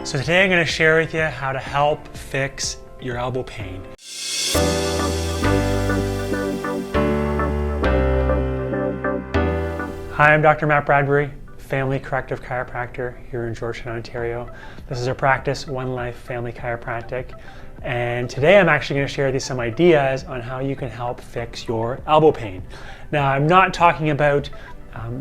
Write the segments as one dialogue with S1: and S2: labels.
S1: So today I'm going to share with you how to help fix your elbow pain. Hi, I'm Dr. Matt Bradbury, family corrective chiropractor here in Georgetown, Ontario. This is our practice, One Life Family Chiropractic. And today I'm actually going to share with you some ideas on how you can help fix your elbow pain. Now, I'm not talking about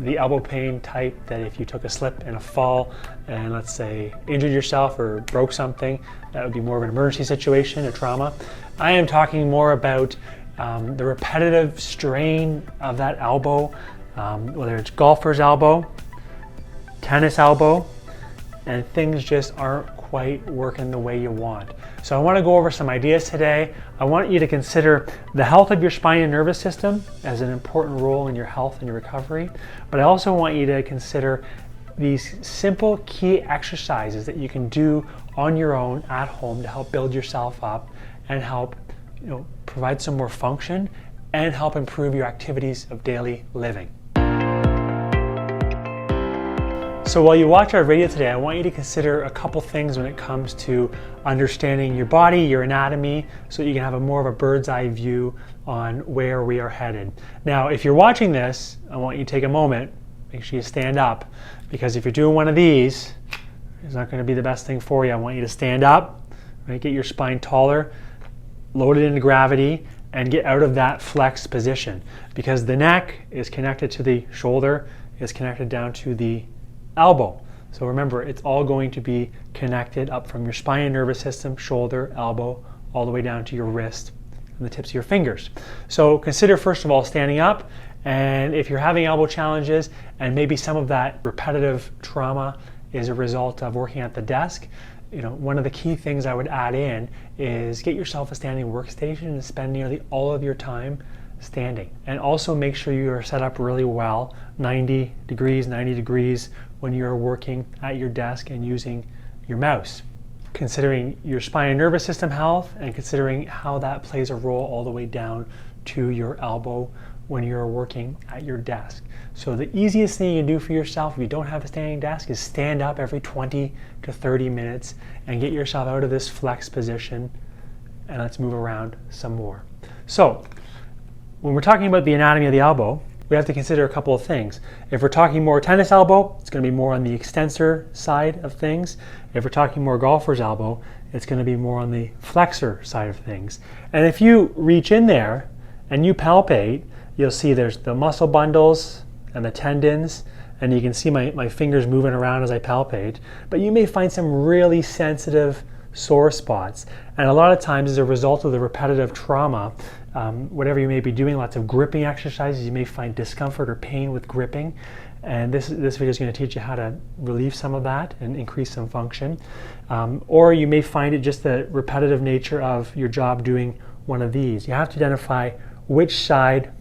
S1: the elbow pain type that if you took a slip and a fall and, let's say, injured yourself or broke something, that would be more of an emergency situation, a trauma. I am talking more about the repetitive strain of that elbow, whether it's golfer's elbow, tennis elbow, and things just aren't quite working the way you want. So I want to go over some ideas today. I want you to consider the health of your spine and nervous system as an important role in your health and your recovery, but I also want you to consider these simple key exercises that you can do on your own at home to help build yourself up and help provide some more function and help improve your activities of daily living. So while you watch our video today, I want you to consider a couple things when it comes to understanding your body, your anatomy, so that you can have more of a bird's eye view on where we are headed. Now, if you're watching this, I want you to take a moment, make sure you stand up, because if you're doing one of these, it's not going to be the best thing for you. I want you to stand up, right? Get your spine taller, load it into gravity, and get out of that flexed position, because the neck is connected to the shoulder, is connected down to the elbow. So remember, it's all going to be connected up from your spine and nervous system, shoulder, elbow, all the way down to your wrist and the tips of your fingers. So consider first of all standing up, and if you're having elbow challenges and maybe some of that repetitive trauma is a result of working at the desk, one of the key things I would add in is get yourself a standing workstation and spend nearly all of your time standing. And also make sure you are set up really well, 90 degrees when you're working at your desk and using your mouse. Considering your spine and nervous system health and considering how that plays a role all the way down to your elbow when you're working at your desk. So the easiest thing you can do for yourself if you don't have a standing desk is stand up every 20 to 30 minutes and get yourself out of this flex position, and let's move around some more. So when we're talking about the anatomy of the elbow, we have to consider a couple of things. If we're talking more tennis elbow, it's going to be more on the extensor side of things. If we're talking more golfer's elbow, it's going to be more on the flexor side of things. And if you reach in there and you palpate, you'll see there's the muscle bundles and the tendons, and you can see my fingers moving around as I palpate. But you may find some really sensitive sore spots. And a lot of times as a result of the repetitive trauma, whatever you may be doing, lots of gripping exercises, you may find discomfort or pain with gripping. And this video is going to teach you how to relieve some of that and increase some function. Or you may find it just the repetitive nature of your job doing one of these. You have to identify which side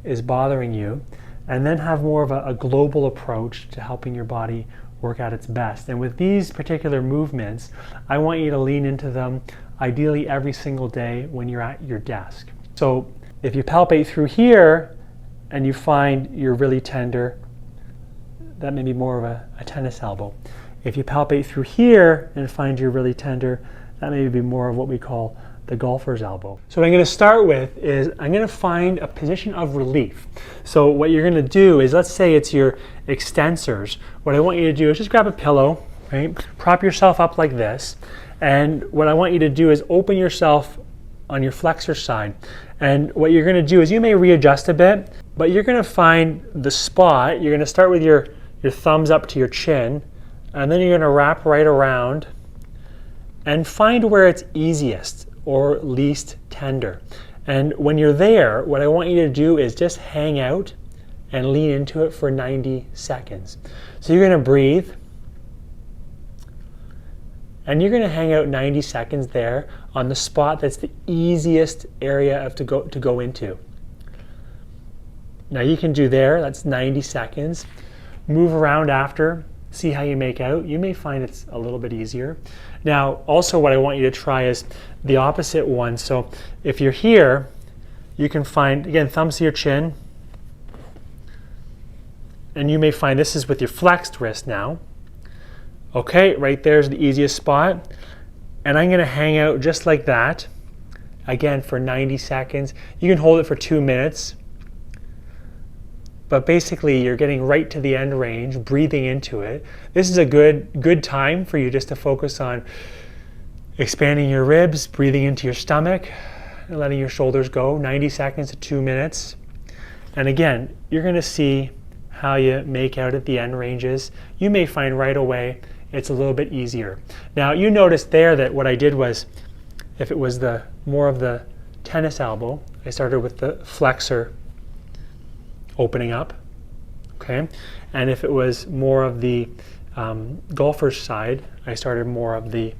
S1: is bothering you and then have more of a global approach to helping your body work at its best. And with these particular movements, I want you to lean into them ideally every single day when you're at your desk. So if you palpate through here and you find you're really tender, that may be more of a tennis elbow. If you palpate through here and find you're really tender, that may be more of what we call the golfer's elbow. So what I'm going to start with is I'm going to find a position of relief. So what you're going to do is, let's say it's your extensors. What I want you to do is just grab a pillow, right? Prop yourself up like this. And what I want you to do is open yourself on your flexor side. And what you're going to do is you may readjust a bit, but you're going to find the spot. You're going to start with your thumbs up to your chin, and then you're going to wrap right around and find where it's easiest or least tender. And when you're there, what I want you to do is just hang out and lean into it for 90 seconds. So you're going to breathe, and you're going to hang out 90 seconds there on the spot that's the easiest area to go into. Now you can do there, that's 90 seconds. Move around after, see how you make out. You may find it's a little bit easier. Now, also what I want you to try is the opposite one. So if you're here, you can find, again, thumbs to your chin, and you may find this is with your flexed wrist now. Okay, right there's the easiest spot. And I'm gonna hang out just like that, again for 90 seconds. You can hold it for 2 minutes, but basically you're getting right to the end range, breathing into it. This is a good time for you just to focus on expanding your ribs, breathing into your stomach, and letting your shoulders go, 90 seconds to 2 minutes. And again, you're gonna see how you make out at the end ranges. You may find right away it's a little bit easier. Now you notice there that what I did was, if it was the more of the tennis elbow, I started with the flexor opening up, okay? And if it was more of the golfer's side, I started more of the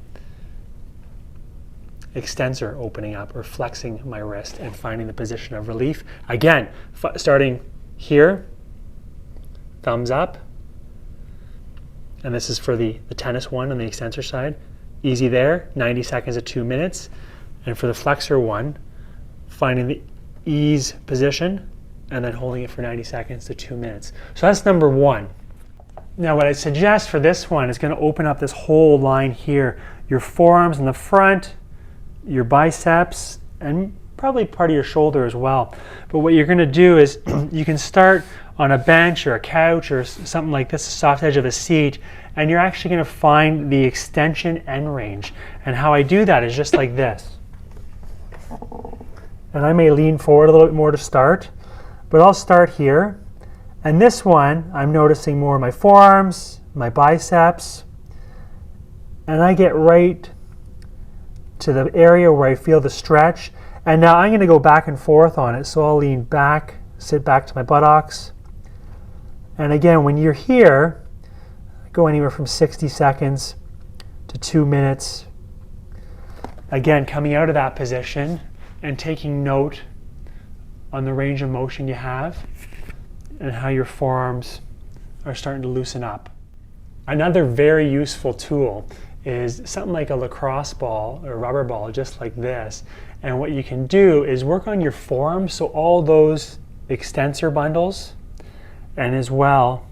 S1: extensor opening up, or flexing my wrist and finding the position of relief. Again, starting here, thumbs up, and this is for the tennis one on the extensor side. Easy there, 90 seconds to 2 minutes. And for the flexor one, finding the ease position and then holding it for 90 seconds to 2 minutes. So that's number one. Now what I suggest for this one is gonna open up this whole line here. Your forearms in the front, your biceps, and probably part of your shoulder as well. But what you're gonna do is you can start on a bench or a couch or something like this, a soft edge of a seat, and you're actually gonna find the extension end range. And how I do that is just like this. And I may lean forward a little bit more to start, but I'll start here. And this one, I'm noticing more of my forearms, my biceps, and I get right to the area where I feel the stretch. And now I'm gonna go back and forth on it. So I'll lean back, sit back to my buttocks. And again, when you're here, go anywhere from 60 seconds to 2 minutes. Again, coming out of that position and taking note on the range of motion you have and how your forearms are starting to loosen up. Another very useful tool is something like a lacrosse ball or rubber ball, just like this. And what you can do is work on your forearms, so all those extensor bundles, and as well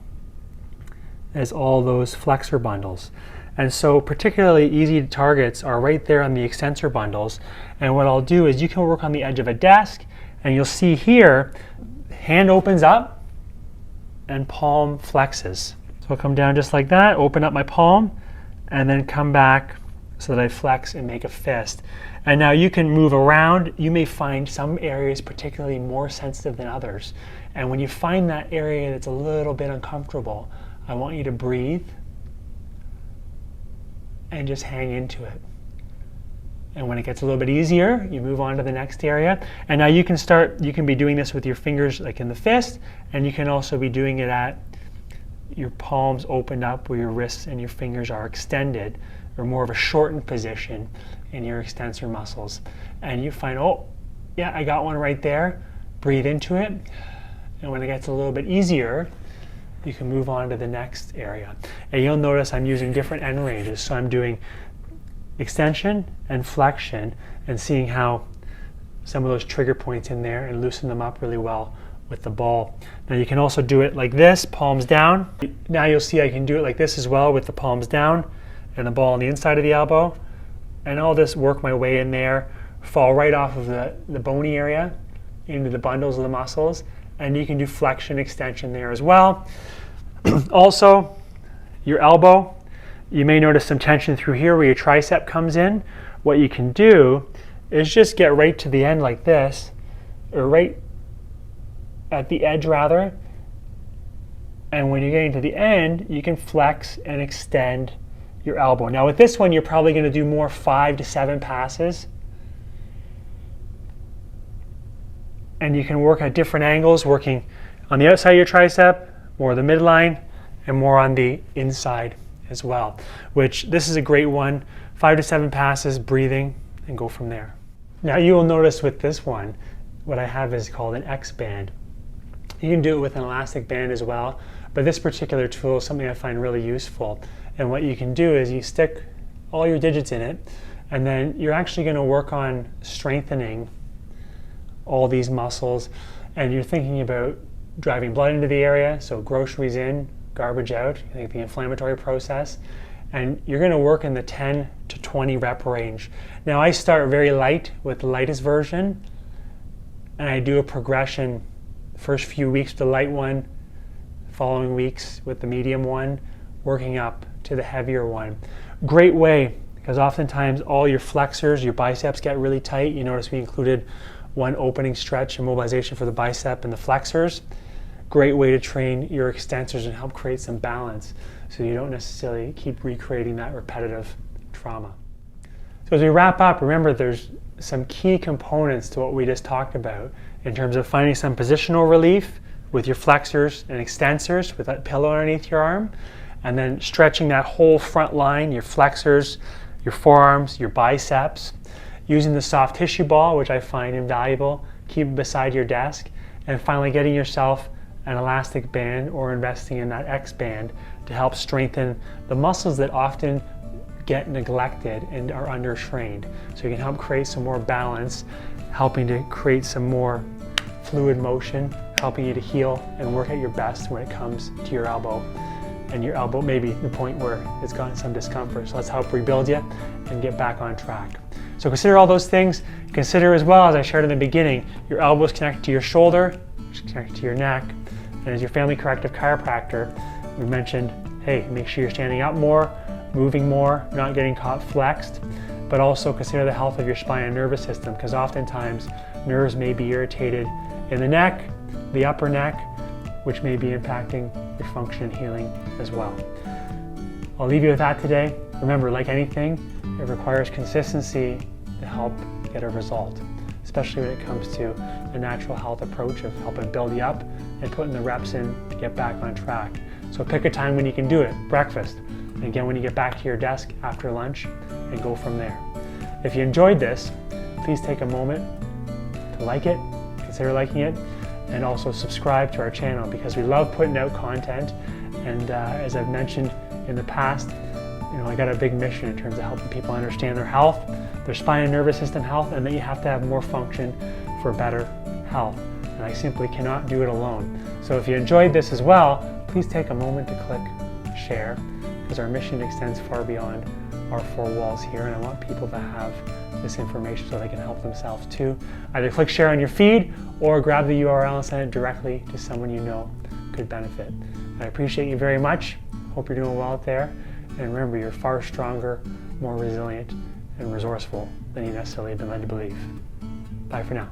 S1: as all those flexor bundles. And so particularly easy targets are right there on the extensor bundles. And what I'll do is you can work on the edge of a desk, and you'll see here, hand opens up and palm flexes. So I'll come down just like that, open up my palm, and then come back so that I flex and make a fist. And now you can move around. You may find some areas particularly more sensitive than others. And when you find that area that's a little bit uncomfortable, I want you to breathe and just hang into it. And when it gets a little bit easier, you move on to the next area. And now you can be doing this with your fingers like in the fist, and you can also be doing it at your palms opened up where your wrists and your fingers are extended, or more of a shortened position in your extensor muscles. And you find, oh, yeah, I got one right there. Breathe into it. And when it gets a little bit easier, you can move on to the next area. And you'll notice I'm using different end ranges. So I'm doing extension and flexion and seeing how some of those trigger points in there and loosen them up really well with the ball. Now you can also do it like this, palms down. Now you'll see I can do it like this as well with the palms down and the ball on the inside of the elbow. And I'll just work my way in there, fall right off of the bony area into the bundles of the muscles. And you can do flexion, extension there as well. Also, your elbow, you may notice some tension through here where your tricep comes in. What you can do is just get right to the end like this, or right at the edge rather. And when you're getting to the end, you can flex and extend your elbow. Now with this one, you're probably going to do more 5 to 7 passes. And you can work at different angles, working on the outside of your tricep, more the midline, and more on the inside as well. Which this is a great one, 5 to 7 passes, breathing, and go from there. Now you will notice with this one, what I have is called an X band. You can do it with an elastic band as well, but this particular tool is something I find really useful. And what you can do is you stick all your digits in it, and then you're actually going to work on strengthening all these muscles, and you're thinking about driving blood into the area, so groceries in, garbage out, you think the inflammatory process, and you're going to work in the 10 to 20 rep range. Now I start very light with the lightest version, and I do a progression first few weeks with the light one, following weeks with the medium one, working up to the heavier one. Great way, because oftentimes all your flexors, your biceps get really tight. You notice we included one opening stretch and mobilization for the bicep and the flexors. Great way to train your extensors and help create some balance so you don't necessarily keep recreating that repetitive trauma. So as we wrap up, remember there's some key components to what we just talked about in terms of finding some positional relief with your flexors and extensors with that pillow underneath your arm, and then stretching that whole front line, your flexors, your forearms, your biceps, using the soft tissue ball, which I find invaluable, keep it beside your desk, and finally getting yourself an elastic band or investing in that X band to help strengthen the muscles that often get neglected and are undertrained. So you can help create some more balance, helping to create some more fluid motion, helping you to heal and work at your best when it comes to your elbow. And your elbow may be the point where it's gotten some discomfort. So let's help rebuild you and get back on track. So consider all those things. Consider as well, as I shared in the beginning, your elbows connected to your shoulder, which is connected to your neck. And as your family corrective chiropractor, we mentioned, hey, make sure you're standing up more, moving more, not getting caught flexed, but also consider the health of your spine and nervous system, because oftentimes nerves may be irritated in the neck, the upper neck, which may be impacting your function and healing as well. I'll leave you with that today. Remember, like anything, it requires consistency to help get a result, especially when it comes to the natural health approach of helping build you up and putting the reps in to get back on track. So pick a time when you can do it, breakfast, and again when you get back to your desk after lunch, and go from there. If you enjoyed this, please take a moment to like it, consider liking it, and also subscribe to our channel, because we love putting out content. And as I've mentioned in the past, I got a big mission in terms of helping people understand their health, their spine and nervous system health, and that you have to have more function for better health. And I simply cannot do it alone. So if you enjoyed this as well, please take a moment to click share, because our mission extends far beyond our four walls here, and I want people to have this information so they can help themselves too. Either click share on your feed or grab the URL and send it directly to someone you know could benefit. I appreciate you very much. Hope you're doing well out there. And remember, you're far stronger, more resilient, and resourceful than you necessarily have been led to believe. Bye for now.